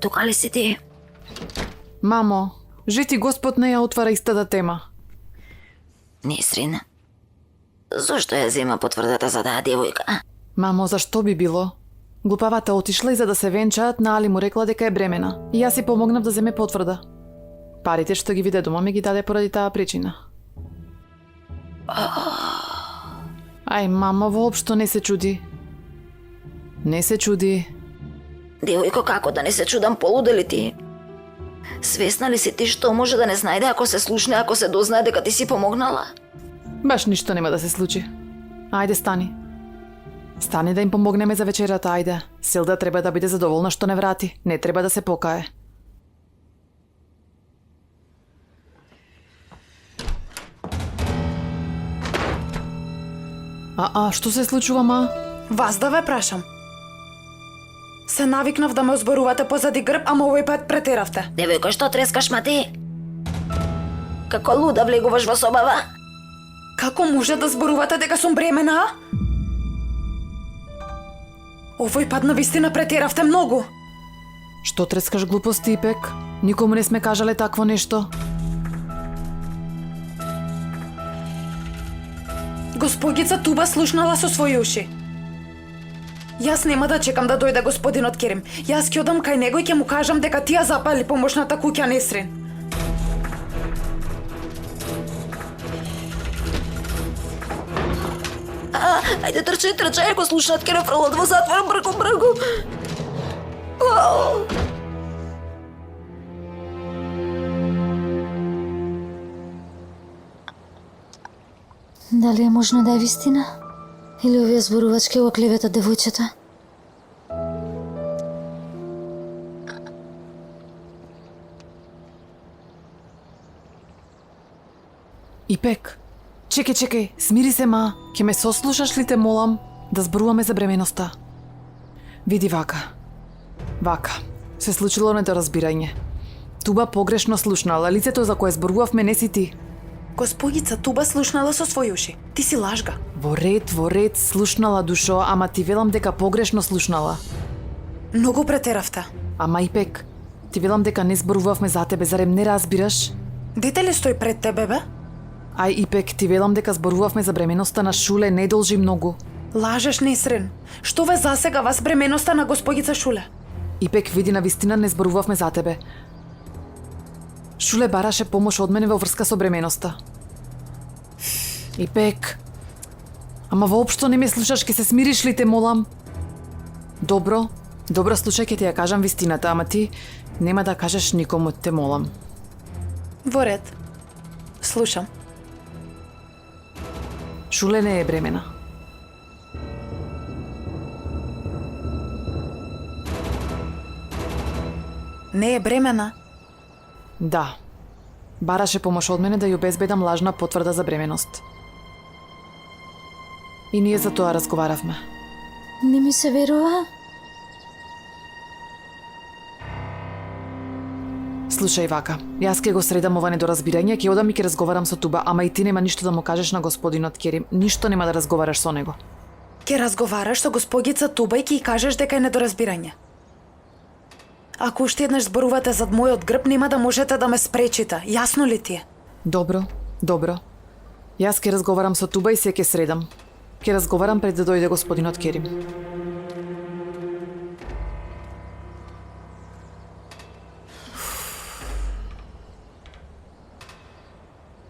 Тука ли си ти? Мамо, жити Господ не ја отвара истата тема. Несрин, зошто ја зема потврдата за таа девојка? Мамо, зашто би било? Глупавата отишла и за да се венчаат, Наали му рекла дека е бремена. И јас си помогнав да земе потврда. Парите што ги виде дома ми ги даде поради таа причина. Ај, мамо, воопшто не се чуди. Не се чуди. Девојко, како да не се чудам, полуде ли ти? Свесна ли си ти што може да не знајде ако се слушне, ако се дознае дека ти си помогнала? Баш ништо нема да се случи. Ајде, стани. Стани да им помогнеме за вечерата, ајде. Силда треба да биде задоволна што не врати. Не треба да се покае. Што се случува, ма? Вас да ве прашам. Се навикнав да ме озборувате позади грб, ама овој пат претеравте. Девојко, што трескаш, ма ти? Како луда влегуваш во собава? Како може да зборувате дека сум бремена? Овој пат навистина претеравте многу. Што трескаш глупости, Ипек? Никому не сме кажале такво нешто. Госпогица Туба слушнала со своји уши. Јас нема да чекам да дојде господинот Керим. Јас ќе одам кај него и ќе му кажам дека ти ја запали помошната куќа Несрин. Ајде, трчај, ако слушнат ке фрлат во затвор, бргу. Дали е можно да е вистина? Или овие зборувачки го клеветат девојчета? Ипек, чекај, смири се, ма. Ќе ме сослушаш ли, те молам, да зборуваме за бременоста? Види вака, се случило недоразбирање. Туба погрешно слушнала, лицето за кое зборувавме не си ти. Госпогица Туба слушнала со своји уши. Ти си лажга. Во ред, слушнала, душо, ама ти велам дека погрешно слушнала. Многу претеравте. Ама Ипек, ти велам дека не зборувавме за тебе, зарем не разбираш? Дете ли стои пред тебе, бе? Ај, Ипек, ти велам дека зборувавме за бременоста на Шуле, не должи многу. Лажеш, Несрин. Што ве засега вас бременоста на госпогица Шуле? Ипек, види, на вистина не зборувавме за тебе. Шуле бараше помош од мене во врска со бременоста. Ипек, ама воопшто не ме слушаш, ке се смириш ли, те молам? Добро, слушај, ке ти ја кажам вистината, ама ти нема да кажеш никому, те молам. Во ред. Слушам. Шуле не е бремена. Не е бремена? Да. Бараше помош од мене да ја обезбедам лажна потврда за бременост. И ние за тоа разговаравме. Не ми се верува. Слушај вака, јас ке го средам ова недоразбирање, ќе одам и ќе разговарам со Туба, ама и ти нема ништо да му кажеш на господинот Керим, ништо нема да разговараш со него. Ке разговараш со госпогица Туба и ќе кажеш дека е недоразбирање. Ако уште еднаш зборувате зад мојот грб, нема да можете да ме спречите. Јасно ли ти е? Добро. Јас ке разговарам со Туба и се ке средам. Ке разговарам пред да дојде господинот Керим.